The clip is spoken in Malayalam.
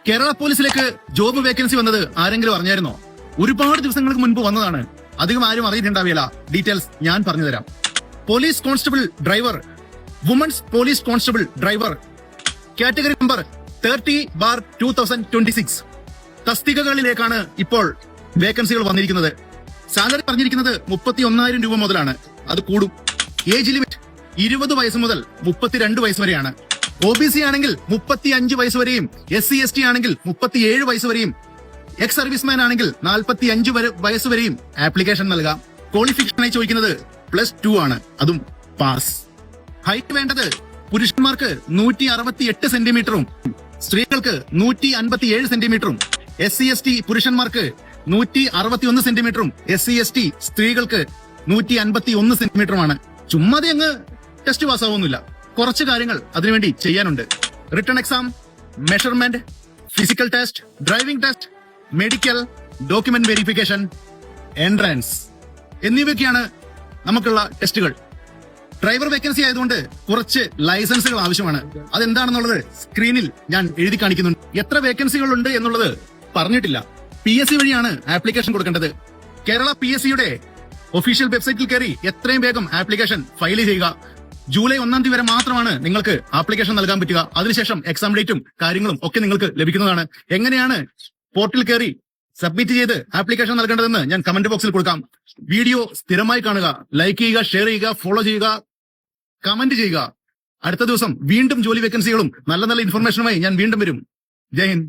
കേരള പോലീസിലേക്ക് ജോബ് വേക്കൻസി വന്നത് ആരെങ്കിലും അറിഞ്ഞായിരുന്നോ? ഒരുപാട് ദിവസങ്ങൾക്ക് മുൻപ് വന്നതാണ്. അധികം ആരും അറിയിട്ടുണ്ടാവില്ല. ഡീറ്റെയിൽസ് ഞാൻ പറഞ്ഞുതരാം. Police constable driver, women's police constable driver, category number 30/2026 തസ്തികകളിലേക്കാണ് ഇപ്പോൾ വേക്കൻസികൾ വന്നിരിക്കുന്നത്. സാലറി പറഞ്ഞിരിക്കുന്നത് 31,000 രൂപ മുതലാണ്. അത് കൂടും. ഏജ് ലിമിറ്റ് 20 വയസ്സ് മുതൽ 32 വയസ്സ് വരെയാണ്. OBC ആണെങ്കിൽ 35 വയസ്സ് വരെയും, SC ST ആണെങ്കിൽ 37 വയസ്സ് വരെയും, എക്സ് സർവീസ്മാൻ ആണെങ്കിൽ 45 വയസ്സ് വരെയും ആപ്ലിക്കേഷൻ നൽകാം. ക്വാളിഫിക്കേഷനായി ചോദിക്കുന്നത് +2 ആണ്, അതും പാസ്. ഹൈറ്റ് വേണ്ടത് പുരുഷന്മാർക്ക് 168 സെന്റിമീറ്ററും സ്ത്രീകൾക്ക് 157 സെന്റിമീറ്ററും, SC ST പുരുഷന്മാർക്ക് 161 സെന്റിമീറ്ററും, SC ST സ്ത്രീകൾക്ക് 151 സെന്റിമീറ്ററുമാണ്. ചുമ്മാതെ അങ്ങ് ടെസ്റ്റ് പാസ്സാവുന്നില്ല. കുറച്ച് കാര്യങ്ങൾ അതിനുവേണ്ടി ചെയ്യാനുണ്ട്. Written exam, measurement, physical test, driving test, medical, document verification, entrance എന്നിവയൊക്കെയാണ് നമുക്കുള്ള ടെസ്റ്റുകൾ. ഡ്രൈവർ വേക്കൻസി ആയതുകൊണ്ട് കുറച്ച് ലൈസൻസുകൾ ആവശ്യമാണ്. അതെന്താണെന്നുള്ളത് സ്ക്രീനിൽ ഞാൻ എഴുതി കാണിക്കുന്നുണ്ട്. എത്ര വേക്കൻസികൾ ഉണ്ട് എന്നുള്ളത് പറഞ്ഞിട്ടില്ല. PSC വഴിയാണ് ആപ്ലിക്കേഷൻ കൊടുക്കേണ്ടത്. കേരള PSCയുടെ ഒഫീഷ്യൽ വെബ്സൈറ്റിൽ കയറി എത്രയും വേഗം ആപ്ലിക്കേഷൻ ഫയൽ ചെയ്യുക. ജൂലൈ 1 തീയതി വരെ മാത്രമാണ് നിങ്ങൾക്ക് ആപ്ലിക്കേഷൻ നൽകാൻ പറ്റുക. അതിനുശേഷം എക്സാം ഡേറ്റും കാര്യങ്ങളും ഒക്കെ നിങ്ങൾക്ക് ലഭിക്കുന്നതാണ്. എങ്ങനെയാണ് പോർട്ടലിൽ കയറി സബ്മിറ്റ് ചെയ്ത് ആപ്ലിക്കേഷൻ നൽകേണ്ടതെന്ന് ഞാൻ കമന്റ് ബോക്സിൽ കൊടുക്കാം. വീഡിയോ സ്ഥിരമായി കാണുക, ലൈക്ക് ചെയ്യുക, ഷെയർ ചെയ്യുക, ഫോളോ ചെയ്യുക, കമന്റ് ചെയ്യുക. അടുത്ത ദിവസം വീണ്ടും ജോലി വേക്കൻസികളും നല്ല നല്ല ഇൻഫർമേഷനുമായി ഞാൻ വീണ്ടും വരും. ജയ് ഹിന്ദ്.